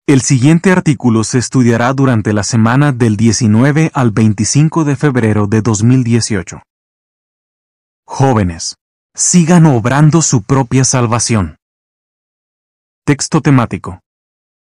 El siguiente artículo se estudiará durante la semana del 19 al 25 de febrero de 2018. Jóvenes, sigan obrando su propia salvación. Texto temático.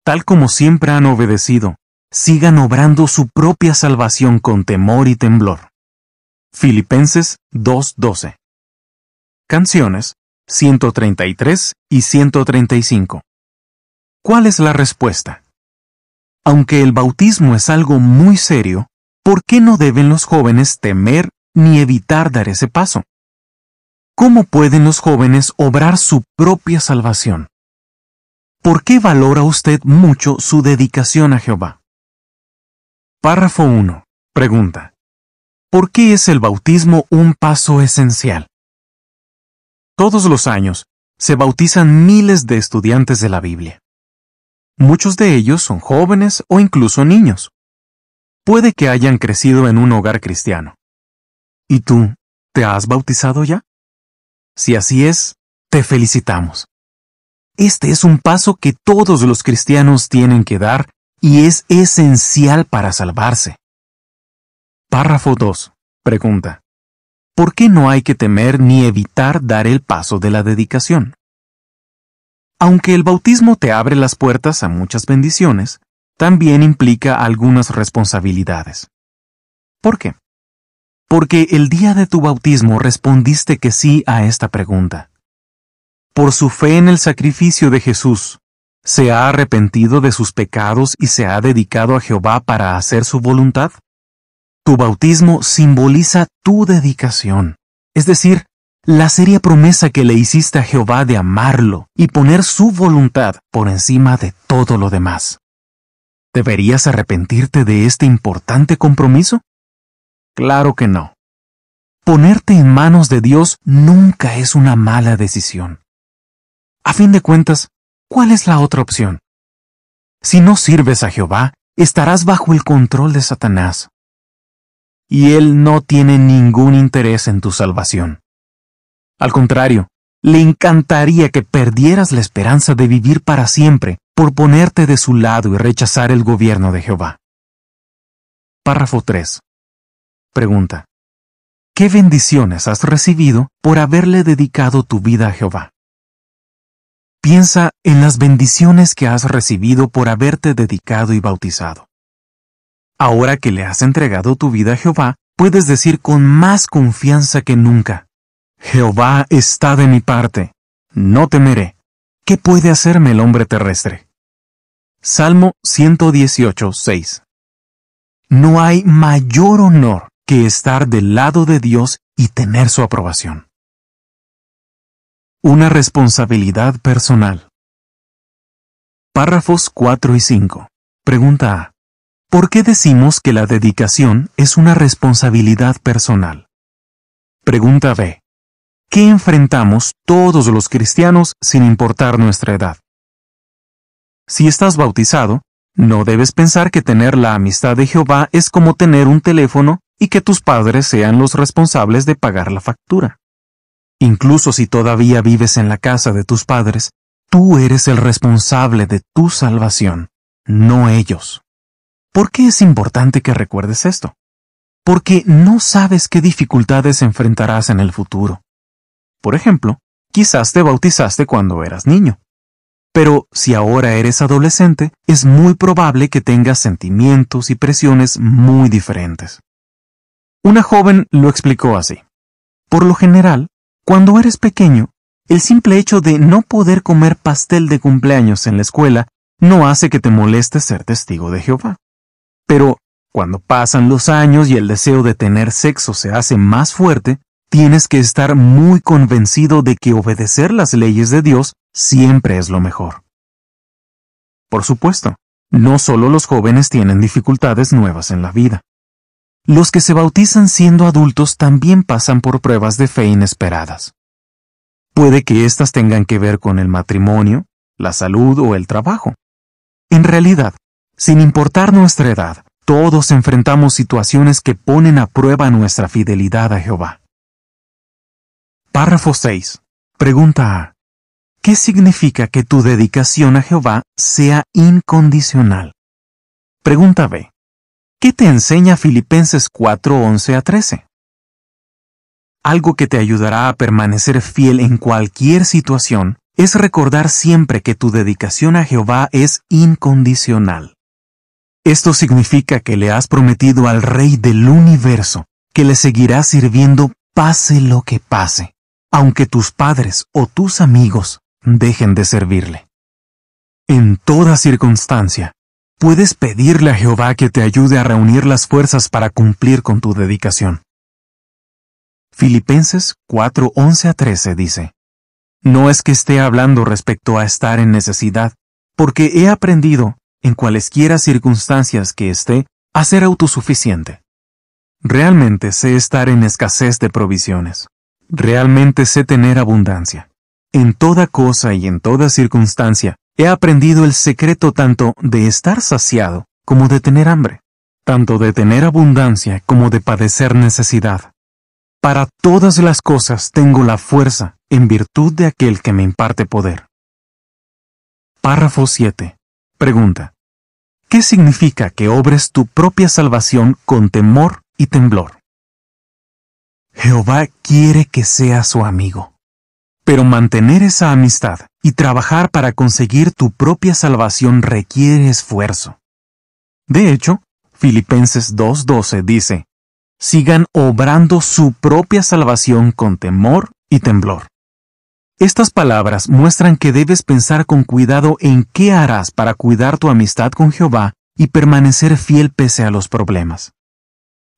Tal como siempre han obedecido, sigan obrando su propia salvación con temor y temblor. Filipenses 2:12. Canciones 133 y 135. ¿Cuál es la respuesta? Aunque el bautismo es algo muy serio, ¿por qué no deben los jóvenes temer ni evitar dar ese paso? ¿Cómo pueden los jóvenes obrar su propia salvación? ¿Por qué valora usted mucho su dedicación a Jehová? Párrafo 1. Pregunta. ¿Por qué es el bautismo un paso esencial? Todos los años se bautizan miles de estudiantes de la Biblia. Muchos de ellos son jóvenes o incluso niños. Puede que hayan crecido en un hogar cristiano. ¿Y tú, te has bautizado ya? Si así es, te felicitamos. Este es un paso que todos los cristianos tienen que dar y es esencial para salvarse. Párrafo 2. Pregunta. ¿Por qué no hay que temer ni evitar dar el paso de la dedicación? Aunque el bautismo te abre las puertas a muchas bendiciones, también implica algunas responsabilidades. ¿Por qué? Porque el día de tu bautismo respondiste que sí a esta pregunta. Por su fe en el sacrificio de Jesús, ¿se ha arrepentido de sus pecados y se ha dedicado a Jehová para hacer su voluntad? Tu bautismo simboliza tu dedicación, es decir, la seria promesa que le hiciste a Jehová de amarlo y poner su voluntad por encima de todo lo demás. ¿Deberías arrepentirte de este importante compromiso? Claro que no. Ponerte en manos de Dios nunca es una mala decisión. A fin de cuentas, ¿cuál es la otra opción? Si no sirves a Jehová, estarás bajo el control de Satanás. Y él no tiene ningún interés en tu salvación. Al contrario, le encantaría que perdieras la esperanza de vivir para siempre por ponerte de su lado y rechazar el gobierno de Jehová. Párrafo 3. Pregunta. ¿Qué bendiciones has recibido por haberle dedicado tu vida a Jehová? Piensa en las bendiciones que has recibido por haberte dedicado y bautizado. Ahora que le has entregado tu vida a Jehová, puedes decir con más confianza que nunca: Jehová está de mi parte, no temeré. ¿Qué puede hacerme el hombre terrestre? Salmo 118:6. No hay mayor honor que estar del lado de Dios y tener su aprobación. Una responsabilidad personal. Párrafos 4 y 5. Pregunta A. ¿Por qué decimos que la dedicación es una responsabilidad personal? Pregunta B. ¿Qué enfrentamos todos los cristianos sin importar nuestra edad? Si estás bautizado, no debes pensar que tener la amistad de Jehová es como tener un teléfono y que tus padres sean los responsables de pagar la factura. Incluso si todavía vives en la casa de tus padres, tú eres el responsable de tu salvación, no ellos. ¿Por qué es importante que recuerdes esto? Porque no sabes qué dificultades enfrentarás en el futuro. Por ejemplo, quizás te bautizaste cuando eras niño. Pero si ahora eres adolescente, es muy probable que tengas sentimientos y presiones muy diferentes. Una joven lo explicó así. Por lo general, cuando eres pequeño, el simple hecho de no poder comer pastel de cumpleaños en la escuela no hace que te moleste ser testigo de Jehová. Pero cuando pasan los años y el deseo de tener sexo se hace más fuerte, tienes que estar muy convencido de que obedecer las leyes de Dios siempre es lo mejor. Por supuesto, no solo los jóvenes tienen dificultades nuevas en la vida. Los que se bautizan siendo adultos también pasan por pruebas de fe inesperadas. Puede que éstas tengan que ver con el matrimonio, la salud o el trabajo. En realidad, sin importar nuestra edad, todos enfrentamos situaciones que ponen a prueba nuestra fidelidad a Jehová. Párrafo 6. Pregunta A. ¿Qué significa que tu dedicación a Jehová sea incondicional? Pregunta B. ¿Qué te enseña Filipenses 4:11-13? Algo que te ayudará a permanecer fiel en cualquier situación es recordar siempre que tu dedicación a Jehová es incondicional. Esto significa que le has prometido al Rey del universo que le seguirás sirviendo pase lo que pase, aunque tus padres o tus amigos dejen de servirle. En toda circunstancia, puedes pedirle a Jehová que te ayude a reunir las fuerzas para cumplir con tu dedicación. Filipenses 4:11-13 dice: No es que esté hablando respecto a estar en necesidad, porque he aprendido, en cualesquiera circunstancias que esté, a ser autosuficiente. Realmente sé estar en escasez de provisiones. Realmente sé tener abundancia. En toda cosa y en toda circunstancia, he aprendido el secreto tanto de estar saciado como de tener hambre, tanto de tener abundancia como de padecer necesidad. Para todas las cosas tengo la fuerza en virtud de aquel que me imparte poder. Párrafo 7. Pregunta: ¿qué significa que obres tu propia salvación con temor y temblor? Jehová quiere que seas su amigo. Pero mantener esa amistad y trabajar para conseguir tu propia salvación requiere esfuerzo. De hecho, Filipenses 2:12 dice: sigan obrando su propia salvación con temor y temblor. Estas palabras muestran que debes pensar con cuidado en qué harás para cuidar tu amistad con Jehová y permanecer fiel pese a los problemas.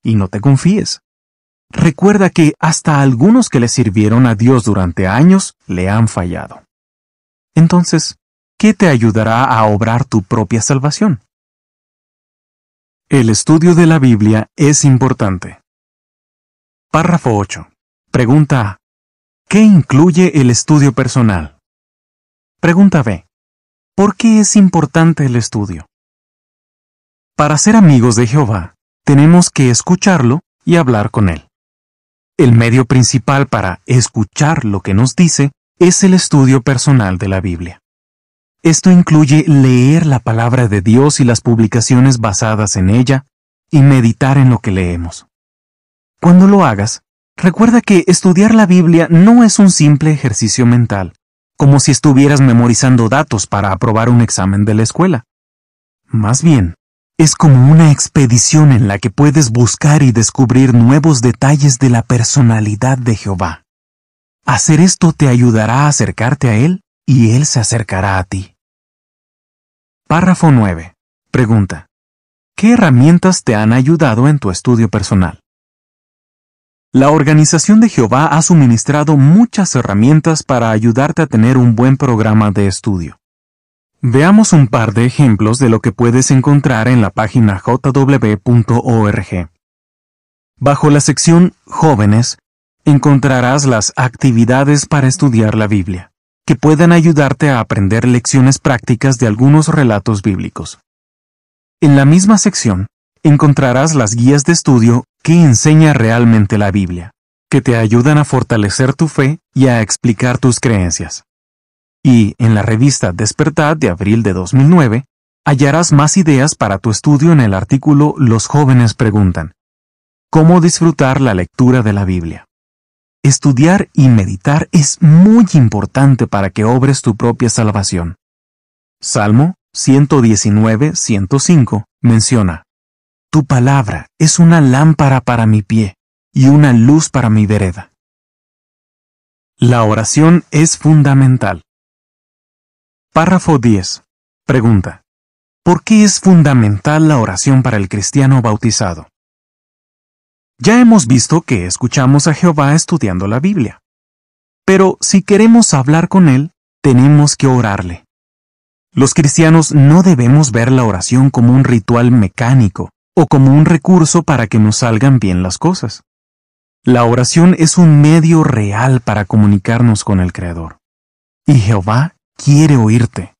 Y no te confíes. Recuerda que hasta algunos que le sirvieron a Dios durante años le han fallado. Entonces, ¿qué te ayudará a obrar tu propia salvación? El estudio de la Biblia es importante. Párrafo 8. Pregunta A. ¿Qué incluye el estudio personal? Pregunta B. ¿Por qué es importante el estudio? Para ser amigos de Jehová, tenemos que escucharlo y hablar con él. El medio principal para escuchar lo que nos dice es el estudio personal de la Biblia. Esto incluye leer la palabra de Dios y las publicaciones basadas en ella y meditar en lo que leemos. Cuando lo hagas, recuerda que estudiar la Biblia no es un simple ejercicio mental, como si estuvieras memorizando datos para aprobar un examen de la escuela. Más bien, es como una expedición en la que puedes buscar y descubrir nuevos detalles de la personalidad de Jehová. Hacer esto te ayudará a acercarte a Él y Él se acercará a ti. Párrafo 9. Pregunta: ¿qué herramientas te han ayudado en tu estudio personal? La Organización de Jehová ha suministrado muchas herramientas para ayudarte a tener un buen programa de estudio. Veamos un par de ejemplos de lo que puedes encontrar en la página jw.org. Bajo la sección Jóvenes, encontrarás las actividades para estudiar la Biblia, que pueden ayudarte a aprender lecciones prácticas de algunos relatos bíblicos. En la misma sección, encontrarás las guías de estudio que enseña realmente la Biblia, que te ayudan a fortalecer tu fe y a explicar tus creencias. Y en la revista Despertad de abril de 2009, hallarás más ideas para tu estudio en el artículo Los jóvenes preguntan: ¿cómo disfrutar la lectura de la Biblia? Estudiar y meditar es muy importante para que obres tu propia salvación. Salmo 119:105 menciona: tu palabra es una lámpara para mi pie y una luz para mi vereda. La oración es fundamental. Párrafo 10. Pregunta: ¿por qué es fundamental la oración para el cristiano bautizado? Ya hemos visto que escuchamos a Jehová estudiando la Biblia. Pero si queremos hablar con Él, tenemos que orarle. Los cristianos no debemos ver la oración como un ritual mecánico o como un recurso para que nos salgan bien las cosas. La oración es un medio real para comunicarnos con el Creador. Y Jehová quiere oírte.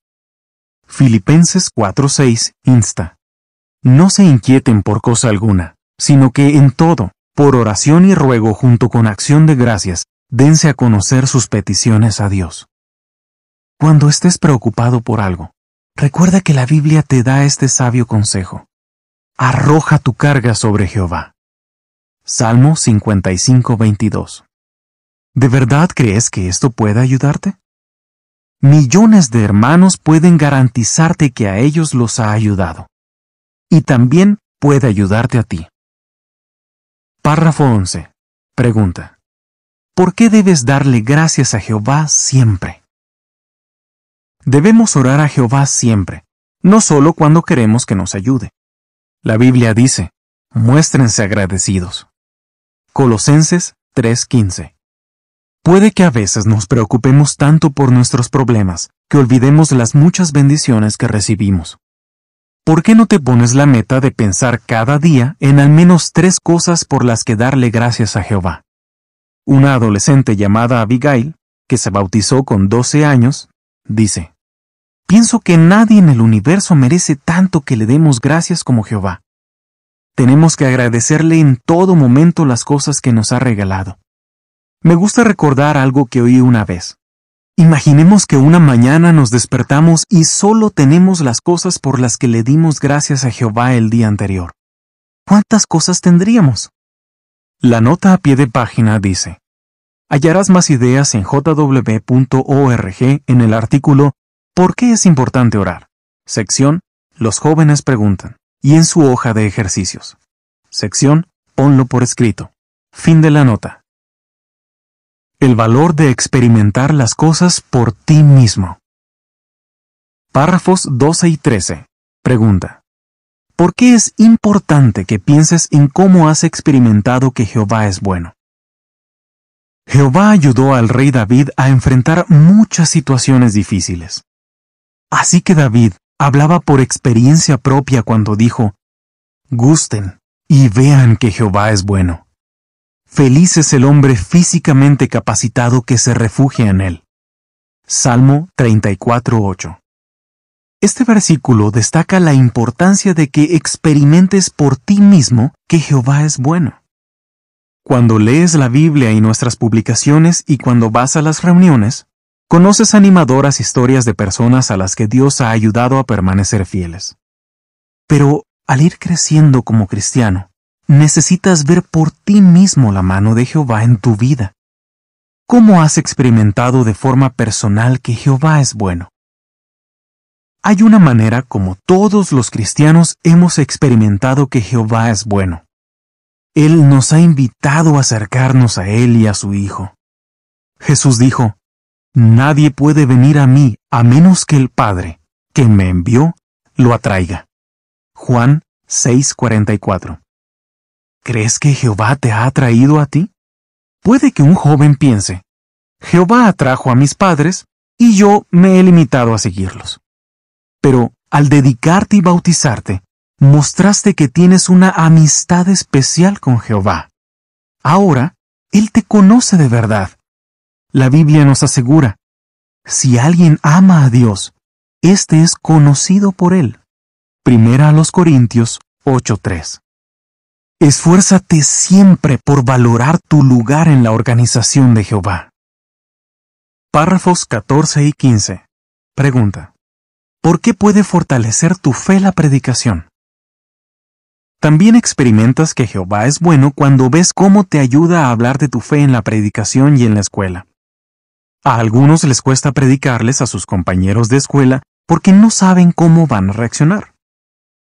Filipenses 4:6 insta: no se inquieten por cosa alguna, sino que en todo, por oración y ruego junto con acción de gracias, dense a conocer sus peticiones a Dios. Cuando estés preocupado por algo, recuerda que la Biblia te da este sabio consejo. Arroja tu carga sobre Jehová. Salmo 55:22. ¿De verdad crees que esto puede ayudarte? Millones de hermanos pueden garantizarte que a ellos los ha ayudado. Y también puede ayudarte a ti. Párrafo 11. Pregunta. ¿Por qué debes darle gracias a Jehová siempre? Debemos orar a Jehová siempre, no solo cuando queremos que nos ayude. La Biblia dice, muéstrense agradecidos. Colosenses 3:15. Puede que a veces nos preocupemos tanto por nuestros problemas que olvidemos las muchas bendiciones que recibimos. ¿Por qué no te pones la meta de pensar cada día en al menos 3 cosas por las que darle gracias a Jehová? Una adolescente llamada Abigail, que se bautizó con 12 años, dice, pienso que nadie en el universo merece tanto que le demos gracias como Jehová. Tenemos que agradecerle en todo momento las cosas que nos ha regalado. Me gusta recordar algo que oí una vez. Imaginemos que una mañana nos despertamos y solo tenemos las cosas por las que le dimos gracias a Jehová el día anterior. ¿Cuántas cosas tendríamos? La nota a pie de página dice, hallarás más ideas en jw.org en el artículo ¿Por qué es importante orar? Sección Los jóvenes preguntan, y en su hoja de ejercicios. Sección Ponlo por escrito. Fin de la nota. El valor de experimentar las cosas por ti mismo. Párrafos 12 y 13. Pregunta. ¿Por qué es importante que pienses en cómo has experimentado que Jehová es bueno? Jehová ayudó al rey David a enfrentar muchas situaciones difíciles. Así que David hablaba por experiencia propia cuando dijo, gusten y vean que Jehová es bueno. Feliz es el hombre físicamente capacitado que se refugia en él. Salmo 34:8. Este versículo destaca la importancia de que experimentes por ti mismo que Jehová es bueno. Cuando lees la Biblia y nuestras publicaciones y cuando vas a las reuniones, conoces animadoras historias de personas a las que Dios ha ayudado a permanecer fieles. Pero al ir creciendo como cristiano, necesitas ver por ti mismo la mano de Jehová en tu vida. ¿Cómo has experimentado de forma personal que Jehová es bueno? Hay una manera como todos los cristianos hemos experimentado que Jehová es bueno. Él nos ha invitado a acercarnos a Él y a su Hijo. Jesús dijo, nadie puede venir a mí a menos que el Padre, que me envió, lo atraiga. Juan 6:44. ¿Crees que Jehová te ha atraído a ti? Puede que un joven piense, Jehová atrajo a mis padres y yo me he limitado a seguirlos. Pero al dedicarte y bautizarte, mostraste que tienes una amistad especial con Jehová. Ahora, Él te conoce de verdad. La Biblia nos asegura, si alguien ama a Dios, éste es conocido por Él. 1 Corintios 8:3. Esfuérzate siempre por valorar tu lugar en la organización de Jehová. Párrafos 14 y 15. Pregunta. ¿Por qué puede fortalecer tu fe la predicación? También experimentas que Jehová es bueno cuando ves cómo te ayuda a hablar de tu fe en la predicación y en la escuela. A algunos les cuesta predicarles a sus compañeros de escuela porque no saben cómo van a reaccionar.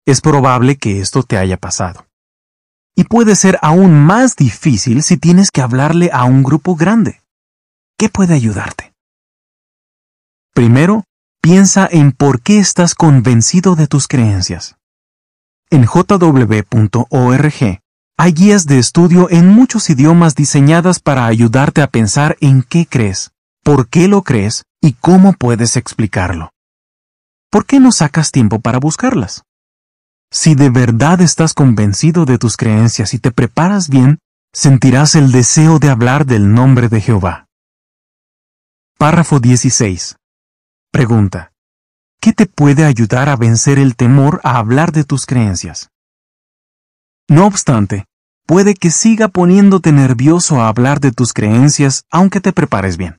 Es probable que esto te haya pasado. Y puede ser aún más difícil si tienes que hablarle a un grupo grande. ¿Qué puede ayudarte? Primero, piensa en por qué estás convencido de tus creencias. En jw.org hay guías de estudio en muchos idiomas diseñadas para ayudarte a pensar en qué crees, por qué lo crees y cómo puedes explicarlo. ¿Por qué no sacas tiempo para buscarlas? Si de verdad estás convencido de tus creencias y te preparas bien, sentirás el deseo de hablar del nombre de Jehová. Párrafo 16. Pregunta. ¿Qué te puede ayudar a vencer el temor a hablar de tus creencias? No obstante, puede que siga poniéndote nervioso a hablar de tus creencias aunque te prepares bien.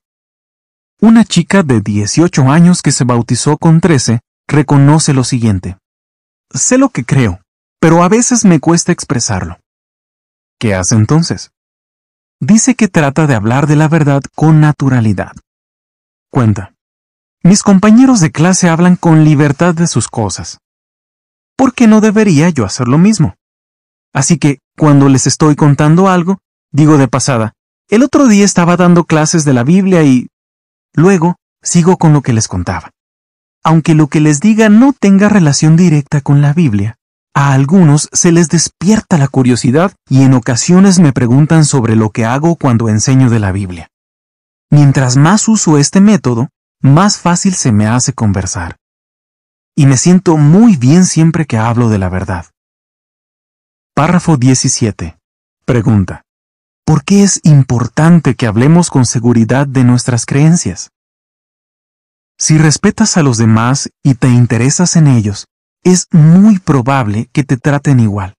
Una chica de 18 años que se bautizó con 13 reconoce lo siguiente. Sé lo que creo, pero a veces me cuesta expresarlo. ¿Qué hace entonces? Dice que trata de hablar de la verdad con naturalidad. Cuenta. Mis compañeros de clase hablan con libertad de sus cosas. ¿Por qué no debería yo hacer lo mismo? Así que, cuando les estoy contando algo, digo de pasada, el otro día estaba dando clases de la Biblia y... Luego, sigo con lo que les contaba. Aunque lo que les diga no tenga relación directa con la Biblia, a algunos se les despierta la curiosidad y en ocasiones me preguntan sobre lo que hago cuando enseño de la Biblia. Mientras más uso este método, más fácil se me hace conversar. Y me siento muy bien siempre que hablo de la verdad. Párrafo 17. Pregunta. ¿Por qué es importante que hablemos con seguridad de nuestras creencias? Si respetas a los demás y te interesas en ellos, es muy probable que te traten igual.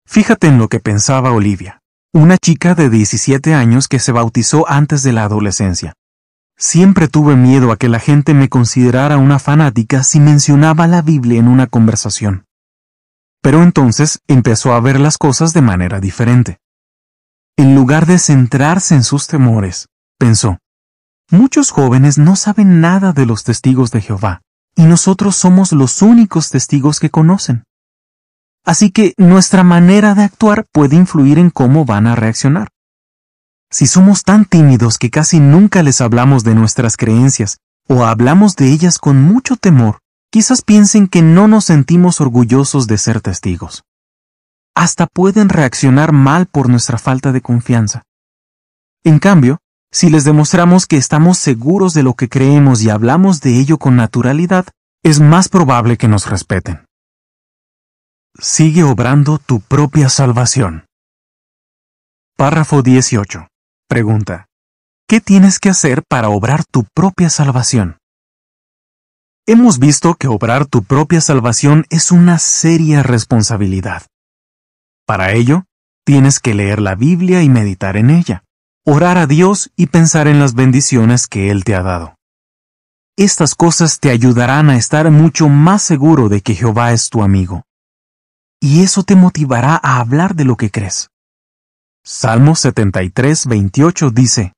Fíjate en lo que pensaba Olivia, una chica de 17 años que se bautizó antes de la adolescencia. Siempre tuve miedo a que la gente me considerara una fanática si mencionaba la Biblia en una conversación. Pero entonces empezó a ver las cosas de manera diferente. En lugar de centrarse en sus temores, pensó, muchos jóvenes no saben nada de los testigos de Jehová, y nosotros somos los únicos testigos que conocen. Así que nuestra manera de actuar puede influir en cómo van a reaccionar. Si somos tan tímidos que casi nunca les hablamos de nuestras creencias, o hablamos de ellas con mucho temor, quizás piensen que no nos sentimos orgullosos de ser testigos. Hasta pueden reaccionar mal por nuestra falta de confianza. En cambio, si les demostramos que estamos seguros de lo que creemos y hablamos de ello con naturalidad, es más probable que nos respeten. Sigue obrando tu propia salvación. Párrafo 18. Pregunta. ¿Qué tienes que hacer para obrar tu propia salvación? Hemos visto que obrar tu propia salvación es una seria responsabilidad. Para ello, tienes que leer la Biblia y meditar en ella, orar a Dios y pensar en las bendiciones que Él te ha dado. Estas cosas te ayudarán a estar mucho más seguro de que Jehová es tu amigo. Y eso te motivará a hablar de lo que crees. Salmo 73:28 dice,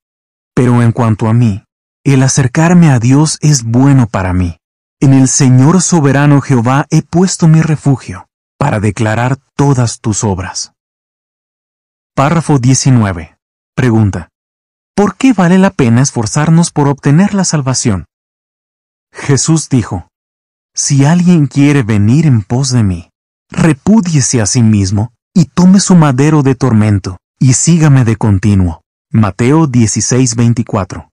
pero en cuanto a mí, el acercarme a Dios es bueno para mí. En el Señor soberano Jehová he puesto mi refugio, para declarar todas tus obras. Párrafo 19. Pregunta. ¿Por qué vale la pena esforzarnos por obtener la salvación? Jesús dijo, si alguien quiere venir en pos de mí, repúdiese a sí mismo y tome su madero de tormento y sígame de continuo. Mateo 16:24.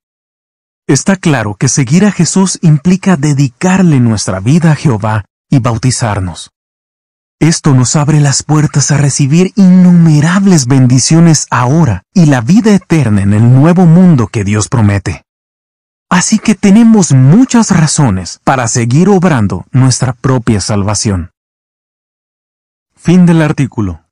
Está claro que seguir a Jesús implica dedicarle nuestra vida a Jehová y bautizarnos. Esto nos abre las puertas a recibir innumerables bendiciones ahora y la vida eterna en el nuevo mundo que Dios promete. Así que tenemos muchas razones para seguir obrando nuestra propia salvación. Fin del artículo.